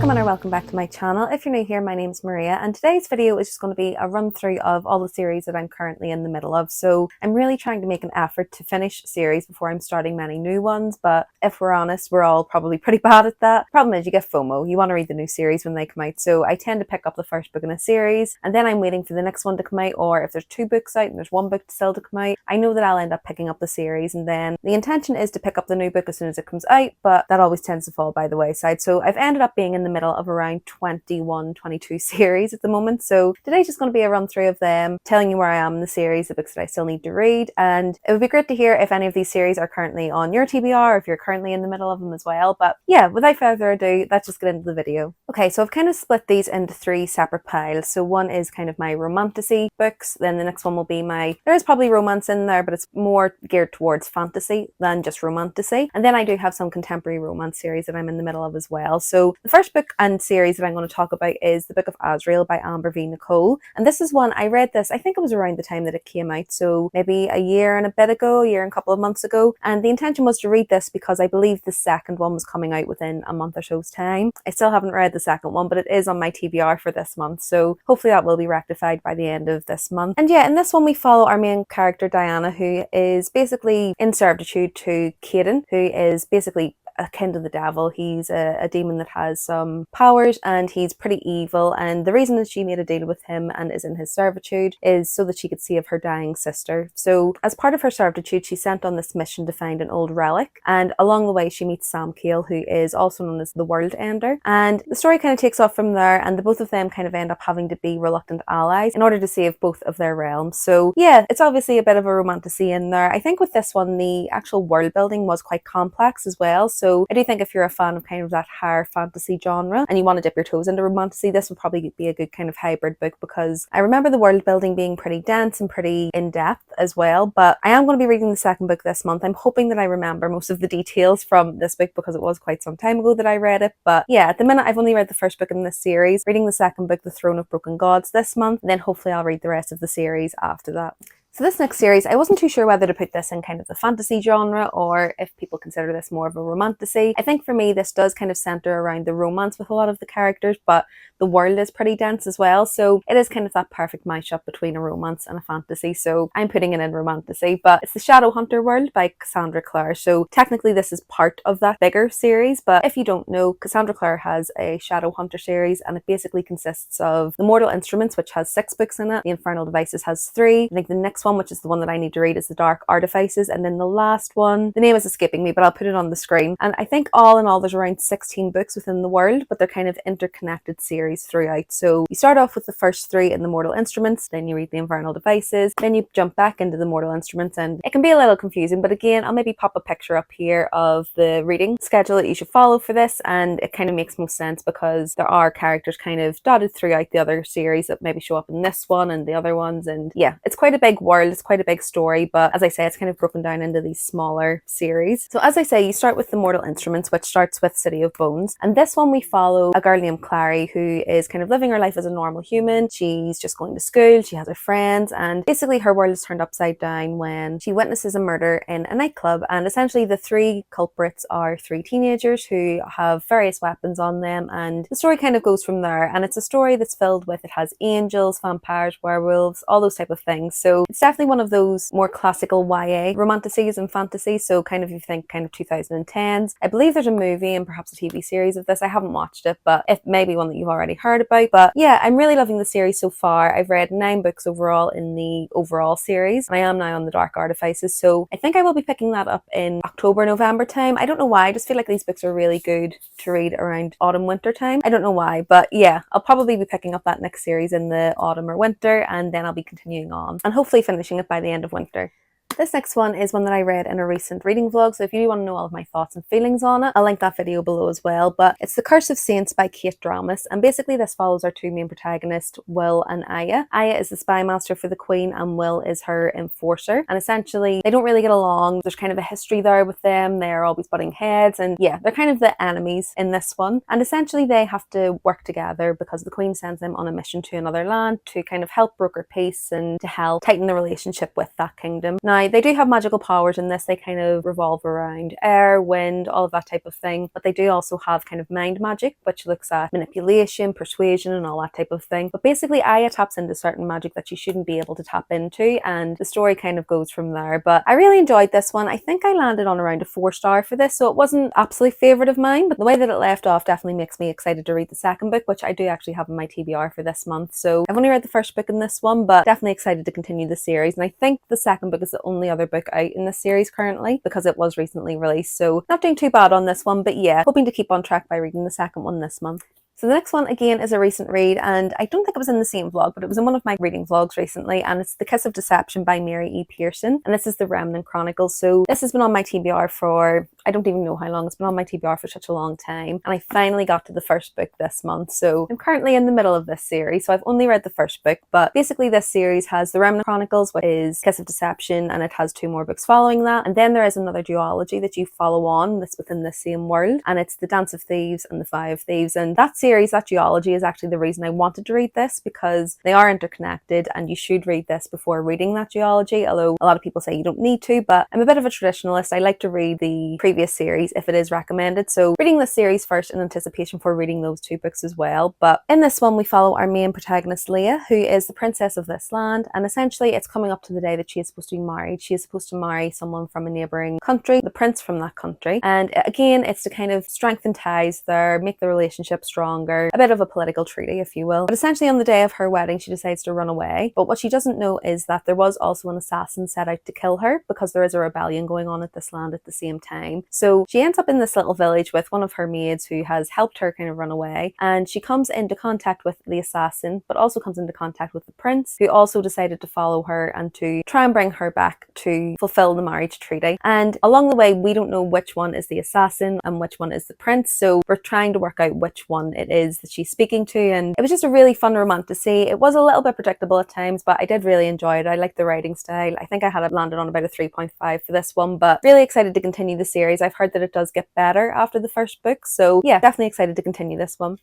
Welcome and welcome back to my channel. If you're new here, my name's Maria, and today's video is just going to be a run through of all the series that I'm currently in the middle of. So I'm really trying to make an effort to finish series before I'm starting many new ones, but if we're honest, we're all probably pretty bad at that. Problem is you get FOMO, you want to read the new series when they come out, so I tend to pick up the first book in a series and then I'm waiting for the next one to come out, or if there's two books out and there's one book still to come out, I know that I'll end up picking up the series, and then the intention is to pick up the new book as soon as it comes out, but that always tends to fall by the wayside. So I've ended up being in the middle of around 22 series at the moment, so today's just going to be a run through of them, telling you where I am in the series, the books that I still need to read, and it would be great to hear if any of these series are currently on your TBR, or if you're currently in the middle of them as well. But yeah, without further ado, let's just get into the video. Okay, so I've kind of split these into three separate piles. So one is kind of my romantasy books, then the next one will be there's probably romance in there, but it's more geared towards fantasy than just romantasy, and then I do have some contemporary romance series that I'm in the middle of as well. So the first book and series that I'm going to talk about is The Book of Azrael by Amber V. Nicole, and this is one I read this, I think it was around the time that it came out, so maybe a year and a bit ago, a year and a couple of months ago, and the intention was to read this because I believe the second one was coming out within a month or so's time. I still haven't read the second one, but it is on my TBR for this month, so hopefully that will be rectified by the end of this month. And yeah, in this one we follow our main character Diana, who is basically in servitude to Caden, who is basically akin to the devil. He's a demon that has some powers and he's pretty evil, and the reason that she made a deal with him and is in his servitude is so that she could save her dying sister. So as part of her servitude, she's sent on this mission to find an old relic, and along the way she meets Sam Kale, who is also known as the World Ender, and the story kind of takes off from there, and the both of them kind of end up having to be reluctant allies in order to save both of their realms. So yeah, it's obviously a bit of a romantasy in there. I think with this one the actual world building was quite complex as well, so I do think if you're a fan of kind of that higher fantasy genre and you want to dip your toes into romantasy, this would probably be a good kind of hybrid book, because I remember the world building being pretty dense and pretty in-depth as well. But I am going to be reading the second book this month. I'm hoping that I remember most of the details from this book because it was quite some time ago that I read it. But yeah, at the minute I've only read the first book in this series, reading the second book, The Throne of Broken Gods, this month, and then hopefully I'll read the rest of the series after that. So this next series, I wasn't too sure whether to put this in kind of the fantasy genre or if people consider this more of a romantasy. I think for me this does kind of centre around the romance with a lot of the characters, but the world is pretty dense as well, so it is kind of that perfect mashup between a romance and a fantasy, so I'm putting it in romantasy. But it's the Shadowhunter world by Cassandra Clare, so technically this is part of that bigger series, but if you don't know, Cassandra Clare has a Shadowhunter series, and it basically consists of The Mortal Instruments, which has 6 books in it, The Infernal Devices has 3, I think the next one, which is the one that I need to read, is The Dark Artifices, and then the last one, the name is escaping me, but I'll put it on the screen, and I think all in all there's around 16 books within the world, but they're kind of interconnected series throughout. So you start off with the first 3 in The Mortal Instruments, then you read The Infernal Devices, then you jump back into The Mortal Instruments, and it can be a little confusing, but again, I'll maybe pop a picture up here of the reading schedule that you should follow for this, and it kind of makes most sense because there are characters kind of dotted throughout the other series that maybe show up in this one and the other ones, and yeah, it's quite a big world, it's quite a big story, but as I say, it's kind of broken down into these smaller series. So as I say, you start with The Mortal Instruments, which starts with City of Bones, and this one we follow a girl named Clary who is kind of living her life as a normal human. She's just going to school, she has her friends, and basically her world is turned upside down when she witnesses a murder in a nightclub, and essentially the 3 culprits are 3 teenagers who have various weapons on them, and the story kind of goes from there, and it's a story that's filled with, it has angels, vampires, werewolves, all those type of things, so it's definitely one of those more classical YA romantasies and fantasies, so kind of you think kind of 2010s. I believe there's a movie and perhaps a TV series of this. I haven't watched it, but it may be one that you've already heard about. But yeah, I'm really loving the series so far. I've read 9 books overall in the overall series, and I am now on The Dark Artifices, so I think I will be picking that up in October, November time. I don't know why, I just feel like these books are really good to read around autumn, winter time. I don't know why, but yeah, I'll probably be picking up that next series in the autumn or winter, and then I'll be continuing on and hopefully finishing it by the end of winter. This next one is one that I read in a recent reading vlog, so if you want to know all of my thoughts and feelings on it, I'll link that video below as well. But it's The Curse of Saints by Kate Dramas, and basically this follows our 2 main protagonists, Will and Aya. Aya is the spy master for the Queen and Will is her enforcer, and essentially they don't really get along. There's kind of a history there with them, they're always butting heads, and yeah, they're kind of the enemies in this one, and essentially they have to work together because the Queen sends them on a mission to another land to kind of help broker peace and to help tighten the relationship with that kingdom. Now Now, they do have magical powers in this. They kind of revolve around air, wind, all of that type of thing. But they do also have kind of mind magic, which looks at manipulation, persuasion, and all that type of thing. But basically, Aya taps into certain magic that she shouldn't be able to tap into, and the story kind of goes from there. But I really enjoyed this one. I think I landed on around a 4-star for this, so it wasn't absolute favourite of mine, but the way that it left off definitely makes me excited to read the second book, which I do actually have in my TBR for this month. So I've only read the first book in this one, but definitely excited to continue the series. And I think the second book is the only other book out in this series currently because it was recently released. So not doing too bad on this one, but yeah, hoping to keep on track by reading the second one this month. So the next one again is a recent read, and I don't think it was in the same vlog, but it was in one of my reading vlogs recently, and it's The Kiss of Deception by Mary E. Pearson, and this is the Remnant Chronicles. So this has been on my TBR for, I don't even know how long, it's been on my TBR for such a long time, and I finally got to the first book this month. So I'm currently in the middle of this series, so I've only read the first book, but basically this series has the Remnant Chronicles, which is Kiss of Deception, and it has 2 more books following that, and then there is another duology that you follow on that's within the same world, and it's The Dance of Thieves and The Fire of Thieves, and that series, that duology, is actually the reason I wanted to read this, because they are interconnected and you should read this before reading that duology, although a lot of people say you don't need to, but I'm a bit of a traditionalist. I like to read the previous series if it is recommended, so reading this series first in anticipation for reading those 2 books as well. But in this one we follow our main protagonist Leah, who is the princess of this land, and essentially it's coming up to the day that she is supposed to be married. She is supposed to marry someone from a neighbouring country, the prince from that country, and again it's to kind of strengthen ties there, make the relationship stronger, a bit of a political treaty if you will. But essentially on the day of her wedding she decides to run away, but what she doesn't know is that there was also an assassin set out to kill her, because there is a rebellion going on at this land at the same time. So she ends up in this little village with one of her maids who has helped her kind of run away, and she comes into contact with the assassin, but also comes into contact with the prince, who also decided to follow her and to try and bring her back to fulfill the marriage treaty. And along the way we don't know which one is the assassin and which one is the prince, so we're trying to work out which one it is that she's speaking to, and it was just a really fun romantasy. It was a little bit predictable at times, but I did really enjoy it. I liked the writing style. I think I had it landed on about a 3.5 for this one, but really excited to continue the series. I've heard that it does get better after the first book, so yeah, definitely excited to continue this one.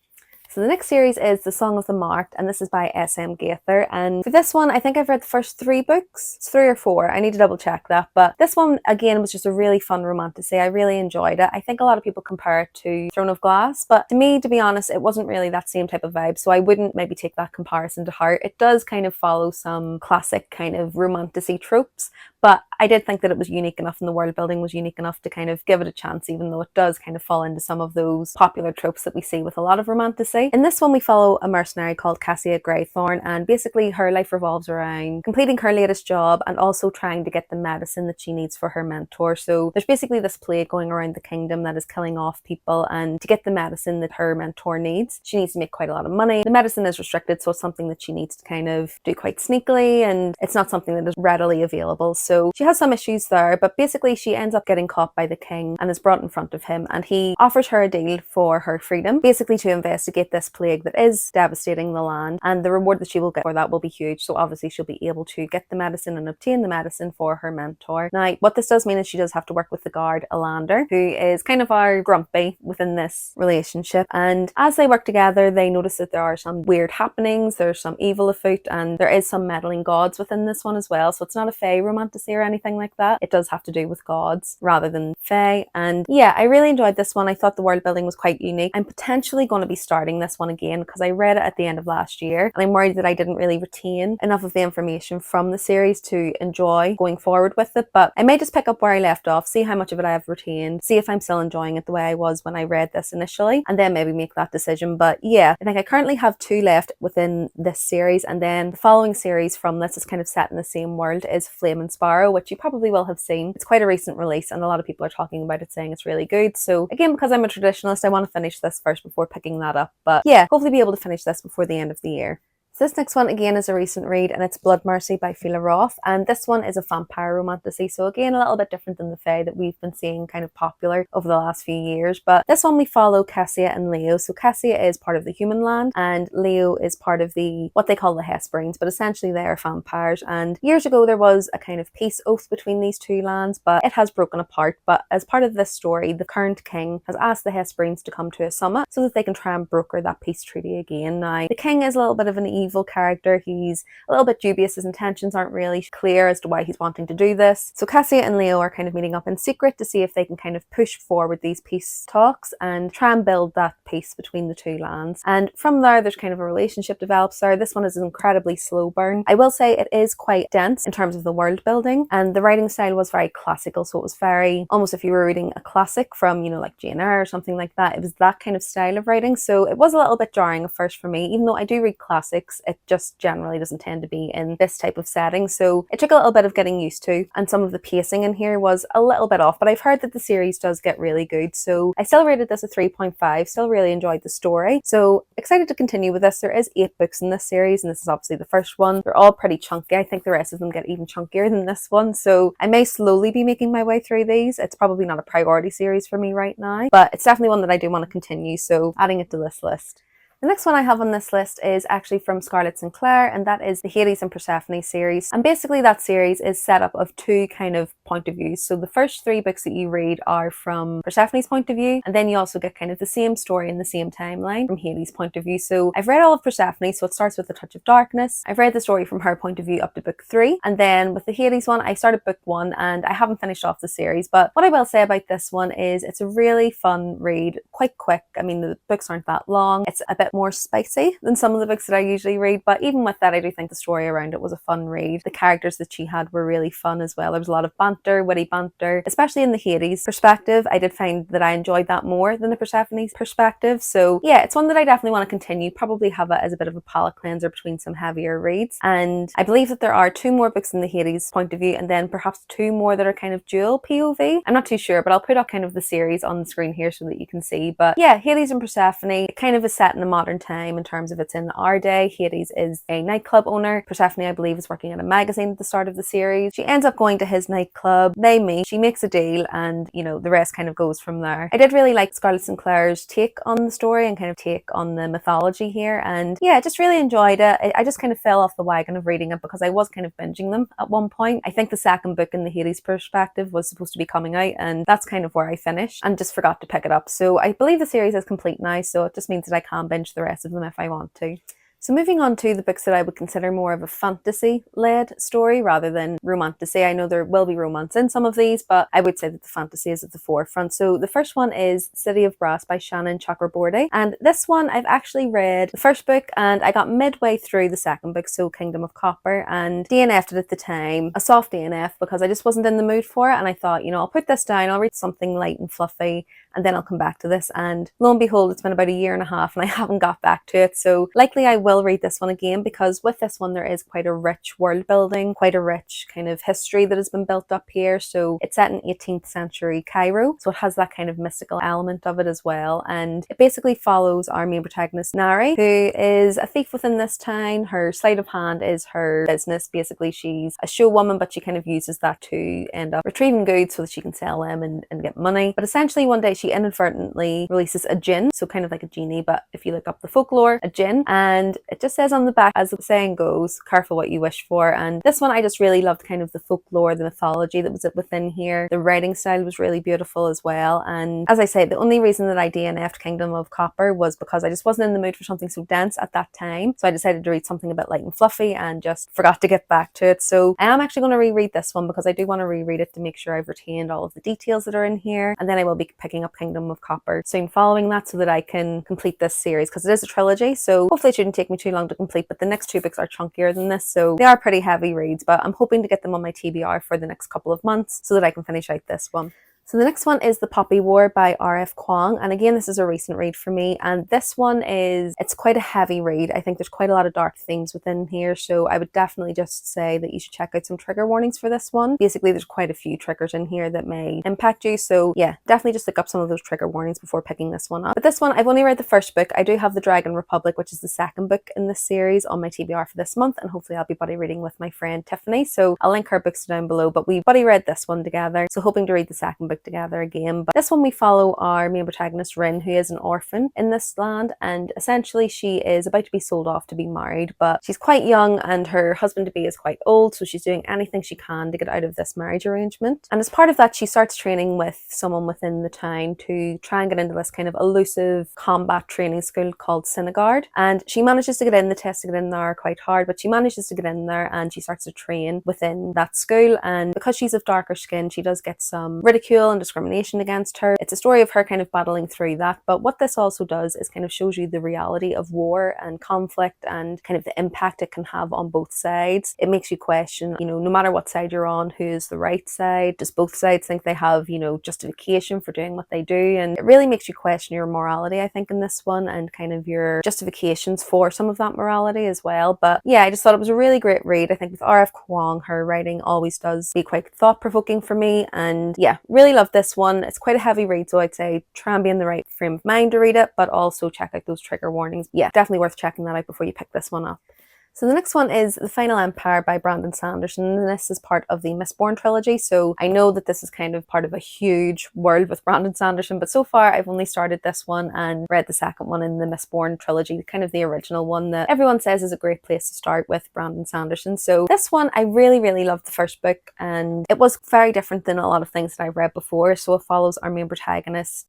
So the next series is The Song of the Marked, and this is by S.M. Gaither, and for this one I think I've read the first 3 books. It's 3 or 4, I need to double check that, but this one again was just a really fun romantasy. I really enjoyed it. I think a lot of people compare it to Throne of Glass, but to me, to be honest, it wasn't really that same type of vibe, so I wouldn't maybe take that comparison to heart. It does kind of follow some classic kind of romantasy tropes, but I did think that it was unique enough and the world building was unique enough to kind of give it a chance, even though it does kind of fall into some of those popular tropes that we see with a lot of romantasy. In this one we follow a mercenary called Cassia Greythorn, and basically her life revolves around completing her latest job and also trying to get the medicine that she needs for her mentor. So there's basically this plague going around the kingdom that is killing off people, and to get the medicine that her mentor needs, she needs to make quite a lot of money. The medicine is restricted, so it's something that she needs to kind of do quite sneakily, and it's not something that is readily available. So she has some issues there, but basically she ends up getting caught by the king and is brought in front of him, and he offers her a deal for her freedom, basically to investigate this plague that is devastating the land, and the reward that she will get for that will be huge. So obviously she'll be able to get the medicine and obtain the medicine for her mentor. Now what this does mean is she does have to work with the guard Elander, who is kind of our grumpy within this relationship, and as they work together they notice that there are some weird happenings, there's some evil afoot, and there is some meddling gods within this one as well. So it's not a fae romantasy or anything like that. It does have to do with gods rather than fae, and yeah, I really enjoyed this one. I thought the world building was quite unique. I'm potentially going to be starting this one again because I read it at the end of last year, and I'm worried that I didn't really retain enough of the information from the series to enjoy going forward with it, but I may just pick up where I left off, see how much of it I have retained, see if I'm still enjoying it the way I was when I read this initially, and then maybe make that decision. But yeah, I think I currently have 2 left within this series, and then the following series from this is kind of set in the same world, is Flame and Sparrow, which you probably will have seen. It's quite a recent release and a lot of people are talking about it, saying it's really good. So again, because I'm a traditionalist, I want to finish this first before picking that up, but yeah, hopefully be able to finish this before the end of the year. So this next one again is a recent read, and it's Blood Mercy by Fila Roth, and this one is a vampire romantasy, so again a little bit different than the fae that we've been seeing kind of popular over the last few years. But this one we follow Cassia and Leo. So Cassia is part of the human land and Leo is part of the what they call the Hesperenes, but essentially they are vampires, and years ago there was a kind of peace oath between these 2 lands, but it has broken apart. But as part of this story, the current king has asked the Hesperenes to come to a summit so that they can try and broker that peace treaty again. Now the king is a little bit of an evil character. He's a little bit dubious. His intentions aren't really clear as to why he's wanting to do this. So Cassia and Leo are kind of meeting up in secret to see if they can kind of push forward these peace talks and try and build that peace between the two lands. And from there, there's kind of a relationship develops there. This one is an incredibly slow burn. I will say it is quite dense in terms of the world building, and the writing style was very classical. So it was very, almost if you were reading a classic from, you know, like Jane Eyre or something like that, it was that kind of style of writing. So it was a little bit jarring at first for me. Even though I do read classics, it just generally doesn't tend to be in this type of setting. So it took a little bit of getting used to, and some of the pacing in here was a little bit off, but I've heard that the series does get really good. So I still rated this a 3.5, still really enjoyed the story. So excited to continue with this. There is 8 books in this series, and this is obviously the first one. They're all pretty chunky. I think the rest of them get even chunkier than this one. So I may slowly be making my way through these. It's probably not a priority series for me right now, but it's definitely one that I do want to continue. So adding it to this list. The next one I have on this list is actually from Scarlett Sinclair, and that is the Hades and Persephone series. And basically that series is set up of 2 kind of point of views. So the first 3 books that you read are from Persephone's point of view, and then you also get kind of the same story in the same timeline from Hades' point of view. So I've read all of Persephone, so it starts with A Touch of Darkness. I've read the story from her point of view up to book 3, and then with the Hades one, I started book 1 and I haven't finished off the series. But what I will say about this one is it's a really fun read, quite quick. I mean, the books aren't that long. It's a bit more spicy than some of the books that I usually read, but even with that, I do think the story around it was a fun read. The characters that she had were really fun as well. There was a lot of banter, witty banter, especially in the Hades perspective. I did find that I enjoyed that more than the Persephone's perspective. So yeah, it's one that I definitely want to continue, probably have it as a bit of a palate cleanser between some heavier reads. And I believe that there are 2 more books in the Hades point of view, and then perhaps 2 more that are kind of dual POV. I'm not too sure, but I'll put up kind of the series on the screen here so that you can see. But yeah, Hades and Persephone, it kind of is set in a modern time in terms of it's in our day. Hades is a nightclub owner. Persephone, I believe, is working at a magazine at the start of the series. She ends up going to his nightclub. They meet, she makes a deal, and you know, the rest kind of goes from there. I did really like Scarlett Sinclair's take on the story and kind of take on the mythology here, and yeah, I just really enjoyed it. I just kind of fell off the wagon of reading it because I was kind of binging them at one point. I think the second book in the Hades perspective was supposed to be coming out, and that's kind of where I finished and just forgot to pick it up. So I believe the series is complete now, so it just means that I can binge the rest of them if I want to. So moving on to the books that I would consider more of a fantasy-led story rather than romantasy. I know there will be romance in some of these, but I would say that the fantasy is at the forefront. So the first one is City of Brass by Shannon Chakraborty. And this one, I've actually read the first book and I got midway through the second book, so Kingdom of Copper, and DNF'd it at the time, a soft DNF, because I just wasn't in the mood for it. And I thought, you know, I'll put this down, I'll read something light and fluffy, and then I'll come back to this. And lo and behold, it's been about 1.5 years and I haven't got back to it. So likely I will read this one again, because with this one there is quite a rich world building, quite a rich kind of history that has been built up here. So it's set in 18th century Cairo, so it has that kind of mystical element of it as well. And it basically follows our main protagonist Nari, who is a thief within this town. Her sleight of hand is her business. Basically she's a show woman, but she kind of uses that to end up retrieving goods so that she can sell them and get money. But essentially one day she inadvertently releases a djinn, so kind of like a genie, but if you look up the folklore, a djinn, and it just says on the back, as the saying goes, careful what you wish for. And this one I just really loved kind of the folklore, the mythology that was within here. The writing style was really beautiful as well. And as I say, the only reason that I DNF'd Kingdom of Copper was because I just wasn't in the mood for something so dense at that time. So I decided to read something a bit light and fluffy and just forgot to get back to it. So I am actually going to reread this one because I do want to reread it to make sure I've retained all of the details that are in here. And then I will be picking up Kingdom of Copper soon following that so that I can complete this series, because it is a trilogy. So hopefully it shouldn't take me too long to complete, but the next 2 books are chunkier than this, so they are pretty heavy reads, but I'm hoping to get them on my TBR for the next couple of months so that I can finish out this one. So the next one is The Poppy War by R.F. Kuang, and again this is a recent read for me, and this one it's quite a heavy read. I think there's quite a lot of dark themes within here, so I would definitely just say that you should check out some trigger warnings for this one. Basically there's quite a few triggers in here that may impact you, so yeah, definitely just look up some of those trigger warnings before picking this one up. But this one, I've only read the first book. I do have The Dragon Republic, which is the second book in this series, on my TBR for this month, and hopefully I'll be buddy reading with my friend Tiffany, so I'll link her books down below, but we buddy read this one together, so hoping to read the second book book together again. But this one we follow our main protagonist Rin, who is an orphan in this land, and essentially she is about to be sold off to be married, but she's quite young and her husband-to-be is quite old, so she's doing anything she can to get out of this marriage arrangement. And as part of that, she starts training with someone within the town to try and get into this kind of elusive combat training school called Synagard. And she manages to get in. The tests to get in there are quite hard, but she manages to get in there and she starts to train within that school. And because she's of darker skin, she does get some ridicule and discrimination against her. It's a story of her kind of battling through that. But what this also does is kind of shows you the reality of war and conflict and kind of the impact it can have on both sides. It makes you question, you know, no matter what side you're on, who is the right side? Does both sides think they have, you know, justification for doing what they do? And it really makes you question your morality, I think, in this one, and kind of your justifications for some of that morality as well. But yeah, I just thought it was a really great read. I think with R.F. Kuang, her writing always does be quite thought-provoking for me, and yeah, really love this one. It's quite a heavy read, so I'd say try and be in the right frame of mind to read it, but also check out those trigger warnings. Yeah, definitely worth checking that out before you pick this one up. So the next one is The Final Empire by Brandon Sanderson, and this is part of the Mistborn trilogy. So I know that this is kind of part of a huge world with Brandon Sanderson, but so far I've only started this one and read the second one in the Mistborn trilogy, kind of the original one that everyone says is a great place to start with Brandon Sanderson. So this one, I really loved the first book, and it was very different than a lot of things that I've read before. So it follows our main protagonist,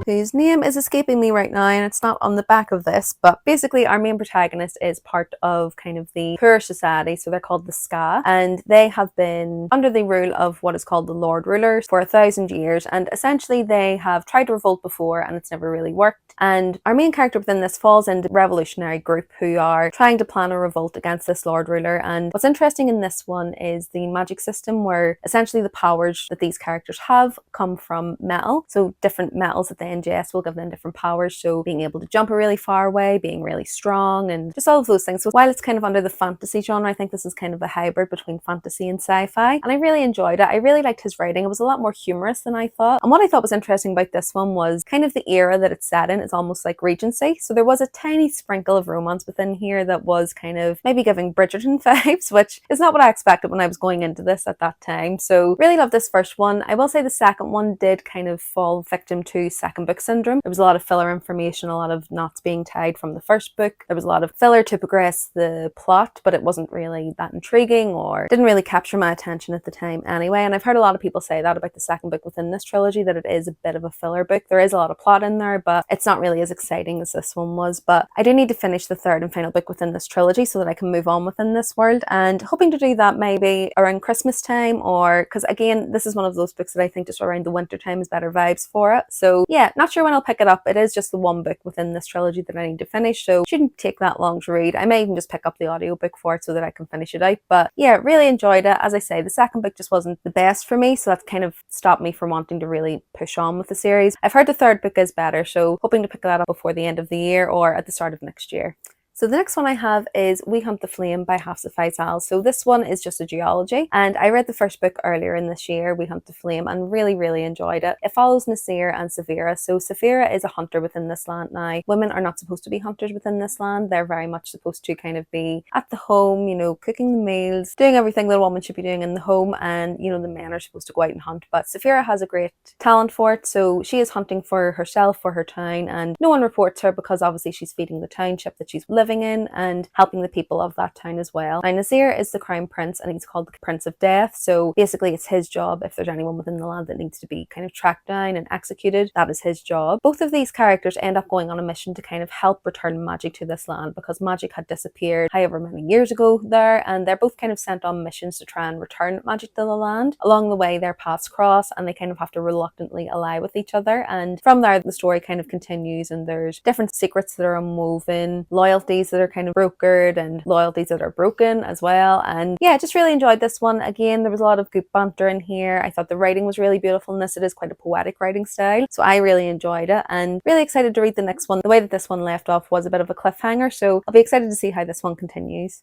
whose name is escaping me right now, and it's not on the back of this, but basically our main protagonist is part of kind of the poor society, so they're called the Ska, and they have been under the rule of what is called the Lord Rulers for 1,000 years, and essentially they have tried to revolt before and it's never really worked. And our main character within this falls into the revolutionary group who are trying to plan a revolt against this Lord Ruler. And what's interesting in this one is the magic system, where essentially the powers that these characters have come from metal, so different metals that they ingest will give them different powers, so being able to jump a really far way, being really strong, and just all of those things. So while it's kind of under the fantasy genre, I think this is kind of a hybrid between fantasy and sci-fi, and I really enjoyed it. I really liked his writing. It was a lot more humorous than I thought, and what I thought was interesting about this one was kind of the era that it's set in. It's almost like Regency, so there was a tiny sprinkle of romance within here that was kind of maybe giving Bridgerton vibes, which is not what I expected when I was going into this at that time. So really loved this first one. I will say the second one did kind of fall victim to second book syndrome. There was a lot of filler information, a lot of knots being tied from the first book. There was a lot of filler to progress the plot, but it wasn't really that intriguing or didn't really capture my attention at the time anyway. And I've heard a lot of people say that about the second book within this trilogy, that it is a bit of a filler book. There is a lot of plot in there, but it's not really as exciting as this one was. But I do need to finish the third and final book within this trilogy so that I can move on within this world, and hoping to do that maybe around Christmas time, or because again, this is one of those books that I think just around the winter time is better vibes for it. So yeah, not sure when I'll pick it up. It is just the one book within this trilogy that I need to finish, so it shouldn't take that long to read. I may even just pick up the audiobook for it so that I can finish it out. But yeah, really enjoyed it. As I say, the second book just wasn't the best for me, so that's kind of stopped me from wanting to really push on with the series. I've heard the third book is better, so hoping to pick that up before the end of the year or at the start of next year. So the next one I have is We Hunt the Flame by Hafsa Faisal. So this one is just a duology, and I read the first book earlier in this year, We Hunt the Flame, and really enjoyed it. It follows Nasir and Saphira. So Saphira is a hunter within this land now. Women are not supposed to be hunters within this land. They're very much supposed to kind of be at the home, you know, cooking the meals, doing everything that a woman should be doing in the home, and you know, the men are supposed to go out and hunt. But Saphira has a great talent for it, so she is hunting for herself, for her town, and no one reports her because obviously she's feeding the township that she's living in and helping the people of that town as well. Now Nasir is the crown prince, and he's called the Prince of Death, so basically it's his job, if there's anyone within the land that needs to be kind of tracked down and executed, that is his job. Both of these characters end up going on a mission to kind of help return magic to this land, because magic had disappeared however many years ago there, and they're both kind of sent on missions to try and return magic to the land. Along the way their paths cross, and they kind of have to reluctantly ally with each other, and from there the story kind of continues, and there's different secrets that are unwoven, loyalties that are kind of brokered, and loyalties that are broken as well. And yeah, just really enjoyed this one. Again, there was a lot of good banter in here. I thought the writing was really beautiful in this. It is quite a poetic writing style, so I really enjoyed it, and really excited to read the next one. The way that this one left off was a bit of a cliffhanger, so I'll be excited to see how this one continues.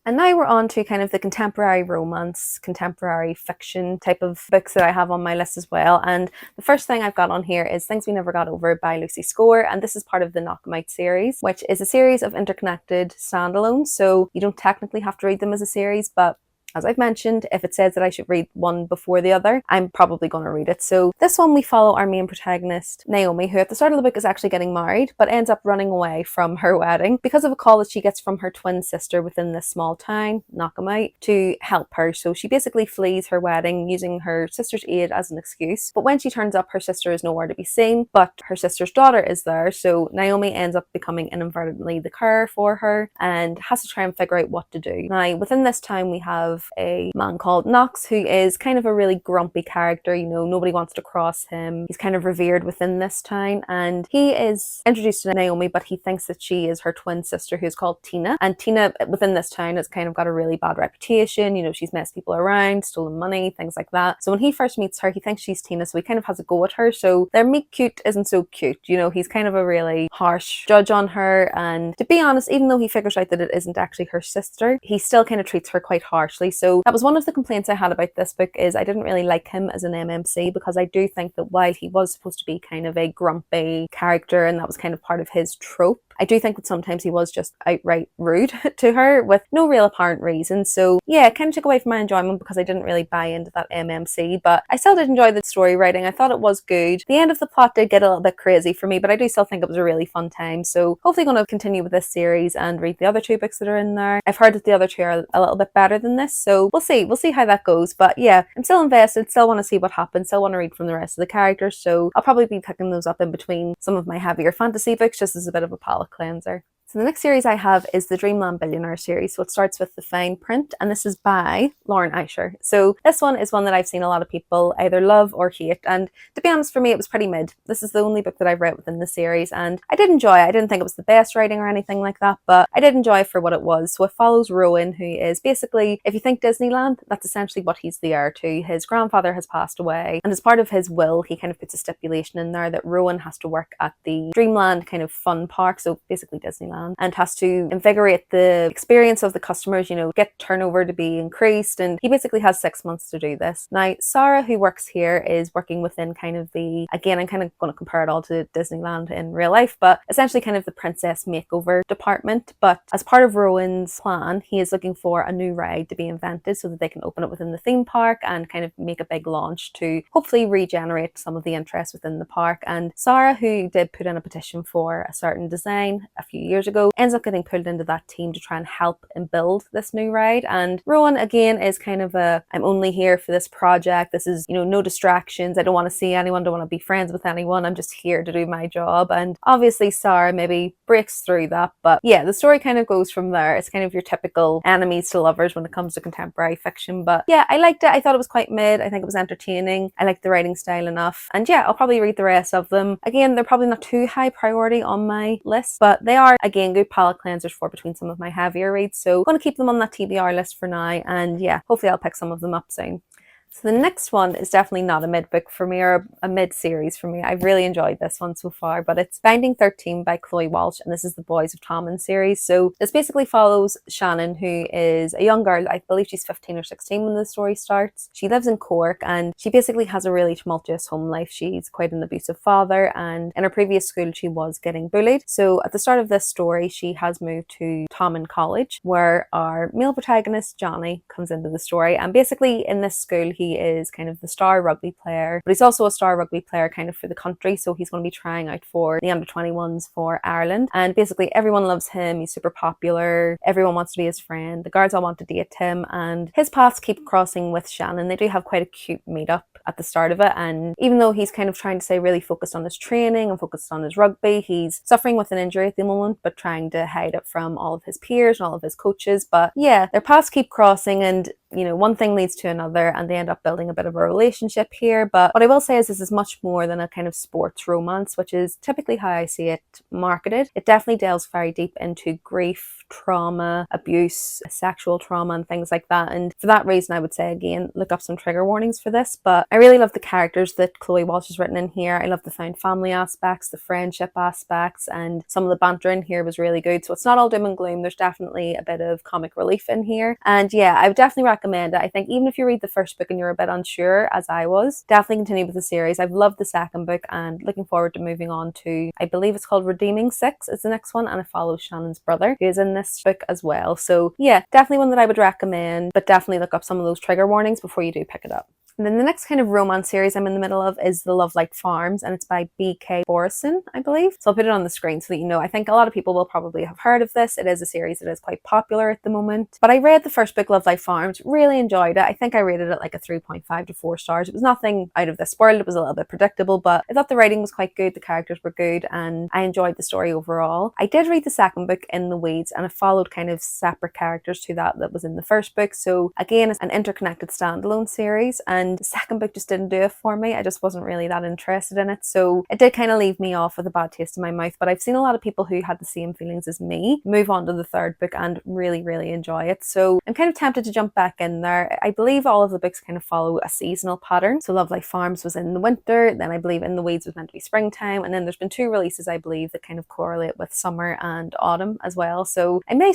And now we're on to kind of the contemporary romance, contemporary fiction type of books that I have on my list as well. And the first thing I've got on here is Things We Never Got Over by Lucy Score. And this is part of the Knock 'Em Out series, which is a series of interconnected standalones. So you don't technically have to read them as a series, but as I've mentioned, if it says that I should read one before the other, I'm probably going to read it. So this one, we follow our main protagonist, Naomi, who at the start of the book is actually getting married, but ends up running away from her wedding because of a call that she gets from her twin sister within this small town, Knock 'Em Out, to help her. So she basically flees her wedding using her sister's aid as an excuse. But when she turns up, her sister is nowhere to be seen, but her sister's daughter is there. So Naomi ends up becoming inadvertently the carer for her and has to try and figure out what to do. Now, within this town, we have a man called Knox, who is kind of a really grumpy character. You know, nobody wants to cross him. He's kind of revered within this town, and he is introduced to Naomi, but he thinks that she is her twin sister, who's called Tina. And Tina within this town has kind of got a really bad reputation. You know, she's messed people around, stolen money, things like that. So when he first meets her, he thinks she's Tina, so he kind of has a go at her. So their meet cute isn't so cute. You know, he's kind of a really harsh judge on her, and to be honest, even though he figures out that it isn't actually her sister, he still kind of treats her quite harshly. So that was one of the complaints I had about this book, is I didn't really like him as an MMC, because I do think that while he was supposed to be kind of a grumpy character and that was kind of part of his trope, I do think that sometimes he was just outright rude to her with no real apparent reason. So yeah, it kind of took away from my enjoyment because I didn't really buy into that MMC, but I still did enjoy the story writing. I thought it was good. The end of the plot did get a little bit crazy for me, but I do still think it was a really fun time. So hopefully going to continue with this series and read the other two books that are in there. I've heard that the other two are a little bit better than this, so we'll see how that goes. But yeah, I'm still invested, still want to see what happens, still want to read from the rest of the characters, so I'll probably be picking those up in between some of my heavier fantasy books just as a bit of a palate cleanser. So the next series I have is the Dreamland Billionaire series. So it starts with The Fine Print, and this is by Lauren Eisher. So this one is one that I've seen a lot of people either love or hate, and to be honest, for me it was pretty mid. This is the only book that I've read within the series, and I did enjoy it. I didn't think it was the best writing or anything like that, but I did enjoy it for what it was. So it follows Rowan, who is basically, if you think Disneyland, that's essentially what he's the heir to. His grandfather has passed away, and as part of his will, he kind of puts a stipulation in there that Rowan has to work at the Dreamland kind of fun park, so basically Disneyland, and has to invigorate the experience of the customers, you know, get turnover to be increased, and he basically has 6 months to do this. Now, Sarah, who works here, is working within kind of the, again, I'm kind of going to compare it all to Disneyland in real life, but essentially kind of the princess makeover department. But as part of Rowan's plan, he is looking for a new ride to be invented so that they can open it within the theme park and kind of make a big launch to hopefully regenerate some of the interest within the park. And Sarah, who did put in a petition for a certain design a few years ago, ends up getting pulled into that team to try and help and build this new ride. And Rowan, again, is kind of a, I'm only here for this project. This is, you know, no distractions. I don't want to see anyone, don't want to be friends with anyone. I'm just here to do my job. And obviously Sarah maybe breaks through that. But yeah, the story kind of goes from there. It's kind of your typical enemies to lovers when it comes to contemporary fiction. But yeah, I liked it. I thought it was quite mid. I think it was entertaining. I liked the writing style enough. And yeah, I'll probably read the rest of them. Again, they're probably not too high priority on my list, but they are, again, good palate cleansers for between some of my heavier reads. So I'm going to keep them on that TBR list for now. And yeah, hopefully I'll pick some of them up soon. So the next one is definitely not a mid book for me, or a mid series for me. I've really enjoyed this one so far, but it's Binding 13 by Chloe Walsh, and this is the Boys of Tommen series. So this basically follows Shannon, who is a young girl. I believe she's 15 or 16 when the story starts. She lives in Cork, and she basically has a really tumultuous home life. She's quite an abusive father, and in her previous school she was getting bullied. So at the start of this story, she has moved to Tommen College, where our male protagonist Johnny comes into the story. And basically in this school, he is kind of the star rugby player, but he's also a star rugby player kind of for the country. So he's going to be trying out for the under-21s for Ireland. And basically everyone loves him. He's super popular. Everyone wants to be his friend. The girls all want to date him, and his paths keep crossing with Shannon. They do have quite a cute meetup at the start of it, and even though he's kind of trying to stay really focused on his training and focused on his rugby, he's suffering with an injury at the moment, but trying to hide it from all of his peers and all of his coaches. But yeah, their paths keep crossing, and you know, one thing leads to another, and they end up building a bit of a relationship here. But what I will say is this is much more than a kind of sports romance, which is typically how I see it marketed. It definitely delves very deep into grief, trauma, abuse, sexual trauma and things like that. And for that reason, I would say, again, look up some trigger warnings for this. But I really love the characters that Chloe Walsh has written in here. I love the found family aspects, the friendship aspects, and some of the banter in here was really good. So it's not all doom and gloom. There's definitely a bit of comic relief in here. And yeah, I would definitely recommend it. I think even if you read the first book and you're a bit unsure, as I was, definitely continue with the series. I've loved the second book and looking forward to moving on to, I believe it's called Redeeming Six is the next one, and it follows Shannon's brother who is in this book as well. So yeah, definitely one that I would recommend, but definitely look up some of those trigger warnings before you do pick it up. And then the next kind of romance series I'm in the middle of is The Lovelies Farms, and it's by B.K. Borison, I believe. So I'll put it on the screen so that you know. I think a lot of people will probably have heard of this. It is a series that is quite popular at the moment. But I read the first book, Lovelies Farms, really enjoyed it. I think I rated it like a 3.5 to 4 stars. It was nothing out of this world. It was a little bit predictable, but I thought the writing was quite good, the characters were good, and I enjoyed the story overall. I did read the second book, In the Weeds, and it followed kind of separate characters to that was in the first book. So again, it's an interconnected standalone series, and the second book just didn't do it for me. I just wasn't really that interested in it. So it did kind of leave me off with a bad taste in my mouth, but I've seen a lot of people who had the same feelings as me move on to the third book and really, really enjoy it. So I'm kind of tempted to jump back in there. I believe all of the books kind of follow a seasonal pattern. So Lovelies Farms was in the winter, then I believe In the Weeds was meant to be springtime, and then there's been 2 releases, I believe, that kind of correlate with summer and autumn as well. So I may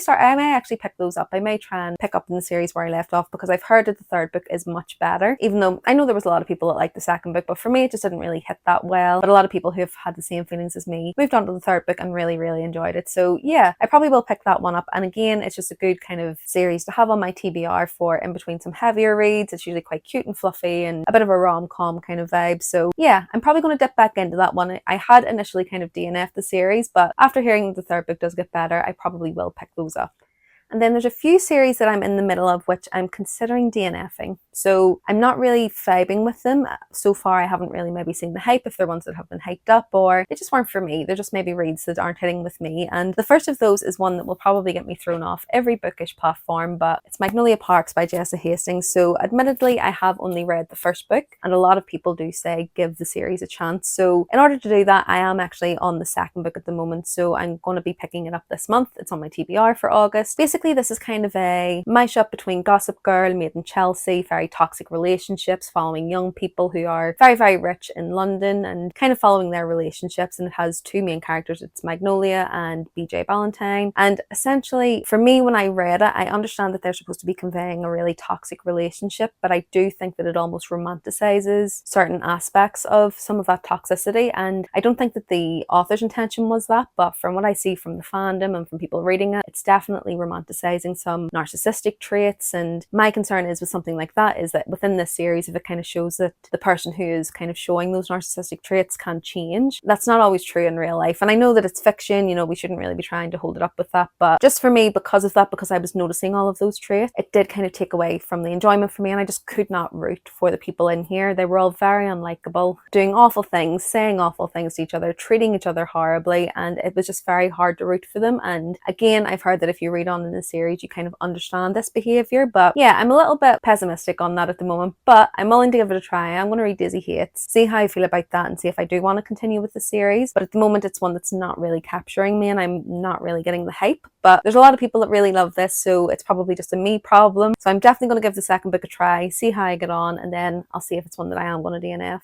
actually pick those up. I may try and pick up in the series where I left off, because I've heard that the third book is much better, even though I know there was a lot of people that liked the second book, but for me it just didn't really hit that well. But a lot of people who have had the same feelings as me moved on to the third book and really, really enjoyed it. So yeah, I probably will pick that one up. And again, it's just a good kind of series to have on my TBR for in between some heavier reads. It's usually quite cute and fluffy and a bit of a rom-com kind of vibe. So yeah, I'm probably going to dip back into that one. I had initially kind of DNF'd the series, but after hearing that the third book does get better, I probably will pick those up. And then there's a few series that I'm in the middle of which I'm considering DNFing. So I'm not really vibing with them. So far I haven't really maybe seen the hype, if they're ones that have been hyped up, or they just weren't for me. They're just maybe reads that aren't hitting with me. And the first of those is one that will probably get me thrown off every bookish platform, but it's Magnolia Parks by Jessa Hastings. So admittedly, I have only read the first book, and a lot of people do say give the series a chance. So in order to do that, I am actually on the second book at the moment. So I'm going to be picking it up this month. It's on my TBR for August. Basically, this is kind of a mash-up between Gossip Girl, Made in Chelsea, very toxic relationships following young people who are very, very rich in London and kind of following their relationships. And it has 2 main characters. It's Magnolia and BJ Ballantyne. And essentially, for me, when I read it, I understand that they're supposed to be conveying a really toxic relationship, but I do think that it almost romanticizes certain aspects of some of that toxicity. And I don't think that the author's intention was that, but from what I see from the fandom and from people reading it, it's definitely romanticizing some narcissistic traits. And my concern is with something like that is that within this series, if it kind of shows that the person who is kind of showing those narcissistic traits can change, that's not always true in real life. And I know that it's fiction, you know, we shouldn't really be trying to hold it up with that, but just for me, because of that, because I was noticing all of those traits, it did kind of take away from the enjoyment for me, and I just could not root for the people in here. They were all very unlikable, doing awful things, saying awful things to each other, treating each other horribly, and it was just very hard to root for them. And again, I've heard that if you read on in the series, you kind of understand this behaviour, but yeah, I'm a little bit pessimistic on that at the moment, but I'm willing to give it a try. I'm going to read Daisy Hates, see how I feel about that, and see if I do want to continue with the series. But at the moment, it's one that's not really capturing me, and I'm not really getting the hype. But there's a lot of people that really love this, so it's probably just a me problem. So I'm definitely going to give the second book a try, see how I get on, and then I'll see if it's one that I am going to DNF.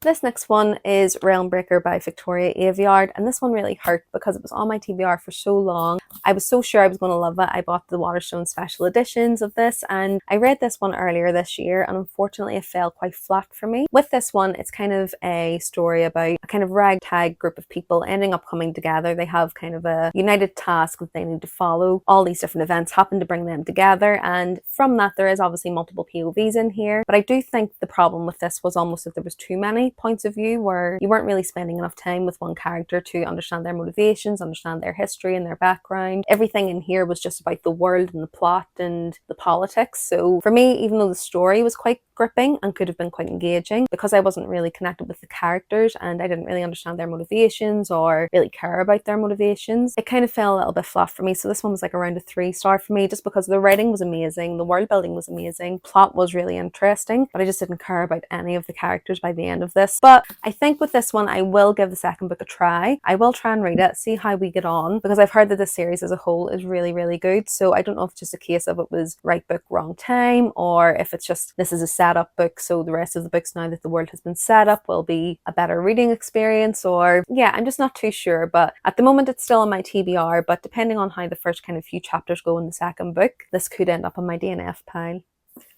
This next one is Realmbreaker by Victoria Aveyard, and this one really hurt because it was on my TBR for so long. I was so sure I was going to love it. I bought the Waterstone special editions of this, and I read this one earlier this year, and unfortunately it fell quite flat for me. With this one, it's kind of a story about a kind of ragtag group of people ending up coming together. They have kind of a united task that they need to follow. All these different events happen to bring them together, and from that there is obviously multiple POVs in here, but I do think the problem with this was almost that there was too many points of view where you weren't really spending enough time with one character to understand their motivations, understand their history and their background. Everything in here was just about the world and the plot and the politics. So for me, even though the story was quite gripping and could have been quite engaging. Because I wasn't really connected with the characters and I didn't really understand their motivations or really care about their motivations, it kind of fell a little bit flat for me. So this one was like around a 3-star for me, just because the writing was amazing, the world building was amazing, plot was really interesting, but I just didn't care about any of the characters by the end of this. But I think with this one I will give the second book a try. I will try and read it, see how we get on, because I've heard that this series as a whole is really, really good. So I don't know if it's just a case of it was right book, wrong time, or if it's just this is a setup book, so the rest of the books, now that the world has been set up, will be a better reading experience, or yeah, I'm just not too sure. But at the moment it's still on my TBR, but depending on how the first kind of few chapters go in the second book, this could end up on my DNF pile.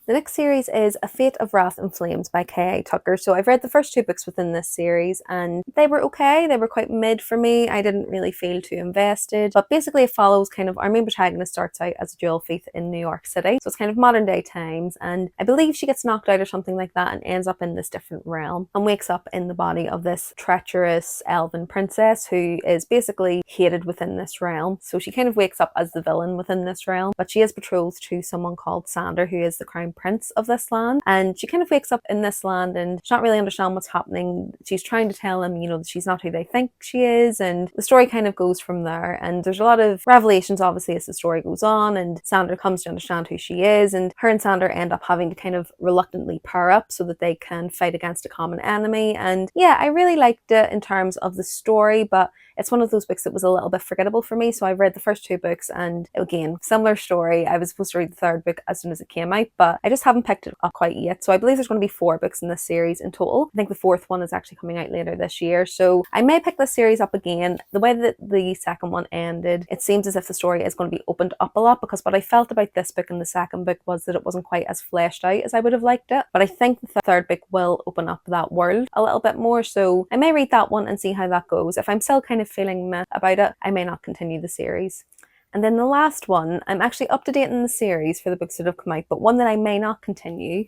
The next series is A Fate of Wrath and Flames by K.A. Tucker. So I've read the first 2 books within this series and they were okay. They were quite mid for me. I didn't really feel too invested. But basically it follows kind of, our main protagonist starts out as a jewel thief in New York City. So it's kind of modern day times, and I believe she gets knocked out or something like that and ends up in this different realm and wakes up in the body of this treacherous elven princess who is basically hated within this realm. So she kind of wakes up as the villain within this realm, but she is betrothed to someone called Sander, who is the crown prince of this land, and she kind of wakes up in this land and she not really understand what's happening. She's trying to tell them, you know, that she's not who they think she is, and the story kind of goes from there. And there's a lot of revelations obviously as the story goes on, and Sander comes to understand who she is, and her and Sander end up having to kind of reluctantly pair up so that they can fight against a common enemy. And yeah, I really liked it in terms of the story, but it's one of those books that was a little bit forgettable for me. So I've read the first 2 books, and again, similar story. I was supposed to read the 3rd book as soon as it came out, but I just haven't picked it up quite yet. So I believe there's going to be 4 books in this series in total. I think the 4th one is actually coming out later this year. So I may pick this series up again. The way that the second one ended, it seems as if the story is going to be opened up a lot, because what I felt about this book and the second book was that it wasn't quite as fleshed out as I would have liked it. But I think the 3rd book will open up that world a little bit more. So I may read that one and see how that goes. If I'm still kind of feeling meh about it, I may not continue the series. And then the last one, I'm actually up to date in the series for the books that have come out, but one that I may not continue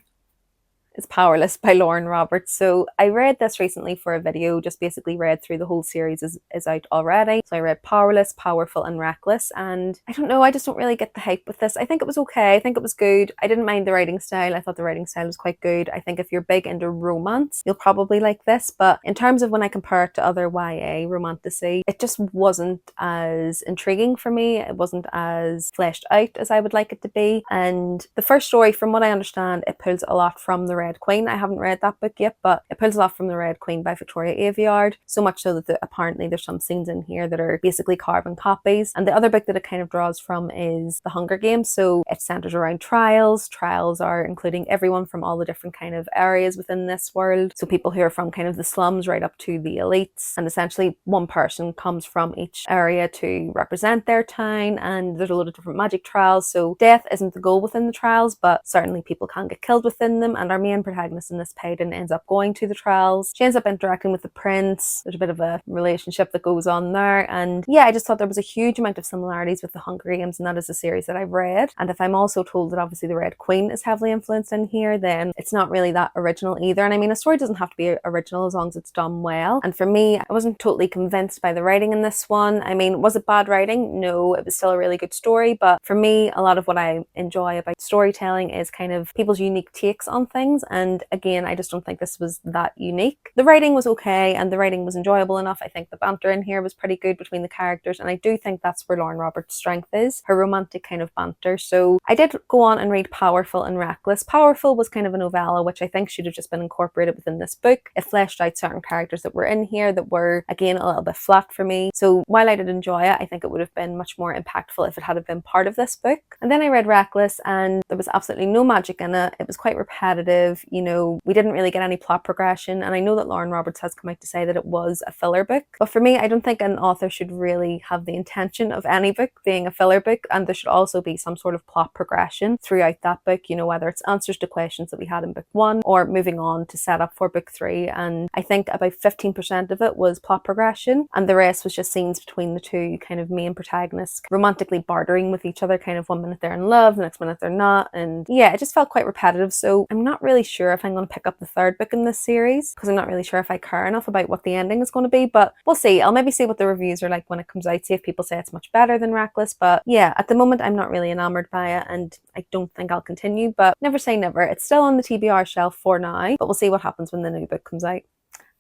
is Powerless by Lauren Roberts. So I read this recently for a video, just basically read through the whole series is out already. So I read Powerless, Powerful and Reckless, and I don't know, I just don't really get the hype with this. I think it was okay, I think it was good. I didn't mind the writing style, I thought the writing style was quite good. I think if you're big into romance, you'll probably like this, but in terms of when I compare it to other YA romantasy, it just wasn't as intriguing for me. It wasn't as fleshed out as I would like it to be. And the first story, from what I understand, it pulls a lot from the Red Queen. I haven't read that book yet, but it pulls a lot from the Red Queen by Victoria Aveyard, so much so that apparently there's some scenes in here that are basically carbon copies. And the other book that it kind of draws from is The Hunger Games, so it centers around trials. Trials are including everyone from all the different kind of areas within this world, so people who are from kind of the slums right up to the elites, and essentially one person comes from each area to represent their town, and there's a lot of different magic trials. So death isn't the goal within the trials, but certainly people can get killed within them, and our main protagonist in this, Payton, ends up going to the trials. She ends up interacting with the prince. There's a bit of a relationship that goes on there, and yeah, I just thought there was a huge amount of similarities with The Hunger Games, and that is a series that I've read. And if I'm also told that obviously the Red Queen is heavily influenced in here, then it's not really that original either. And I mean, a story doesn't have to be original as long as it's done well. And for me, I wasn't totally convinced by the writing in this one. I mean, was it bad writing? No, it was still a really good story, but for me, a lot of what I enjoy about storytelling is kind of people's unique takes on things, and again, I just don't think this was that unique. The writing was okay, and the writing was enjoyable enough. I think the banter in here was pretty good between the characters, and I do think that's where Lauren Roberts' strength is, her romantic kind of banter. So I did go on and read Powerful and Reckless. Powerful was kind of a novella, which I think should have just been incorporated within this book. It fleshed out certain characters that were in here that were, again, a little bit flat for me. So while I did enjoy it, I think it would have been much more impactful if it had been part of this book. And then I read Reckless, and there was absolutely no magic in it. It was quite repetitive. You know, we didn't really get any plot progression, and I know that Lauren Roberts has come out to say that it was a filler book, but for me, I don't think an author should really have the intention of any book being a filler book, and there should also be some sort of plot progression throughout that book, you know, whether it's answers to questions that we had in book 1 or moving on to set up for book 3. And I think about 15% of it was plot progression, and the rest was just scenes between the two kind of main protagonists romantically bartering with each other, kind of one minute they're in love, the next minute they're not, and yeah, it just felt quite repetitive. So I'm not really really sure if I'm going to pick up the third book in this series, because I'm not really sure if I care enough about what the ending is going to be, but we'll see. I'll maybe see what the reviews are like when it comes out, see if people say it's much better than Reckless. But yeah, at the moment I'm not really enamoured by it, and I don't think I'll continue, but never say never. It's still on the TBR shelf for now, but we'll see what happens when the new book comes out.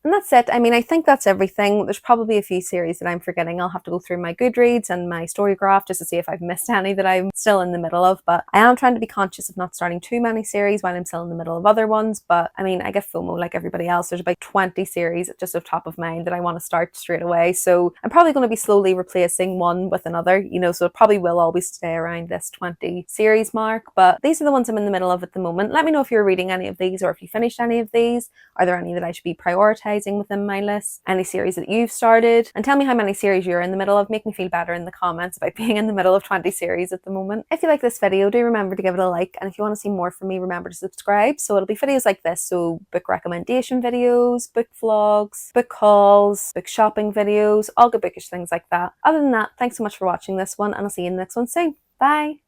And that's it. I mean, I think that's everything. There's probably a few series that I'm forgetting. I'll have to go through my Goodreads and my Storygraph just to see if I've missed any that I'm still in the middle of. But I am trying to be conscious of not starting too many series while I'm still in the middle of other ones. But I mean, I get FOMO like everybody else. There's about 20 series just off top of mind that I want to start straight away. So I'm probably going to be slowly replacing one with another, you know, so it probably will always stay around this 20 series mark. But these are the ones I'm in the middle of at the moment. Let me know if you're reading any of these or if you finished any of these. Are there any that I should be prioritizing within my list, any series that you've started, and tell me how many series you're in the middle of. Make me feel better in the comments about being in the middle of 20 series at the moment. If you like this video, do remember to give it a like, and if you want to see more from me, remember to subscribe. So it'll be videos like this, so book recommendation videos, book vlogs, book hauls, book shopping videos, all good bookish things like that. Other than that, thanks so much for watching this one, and I'll see you in the next one soon. Bye!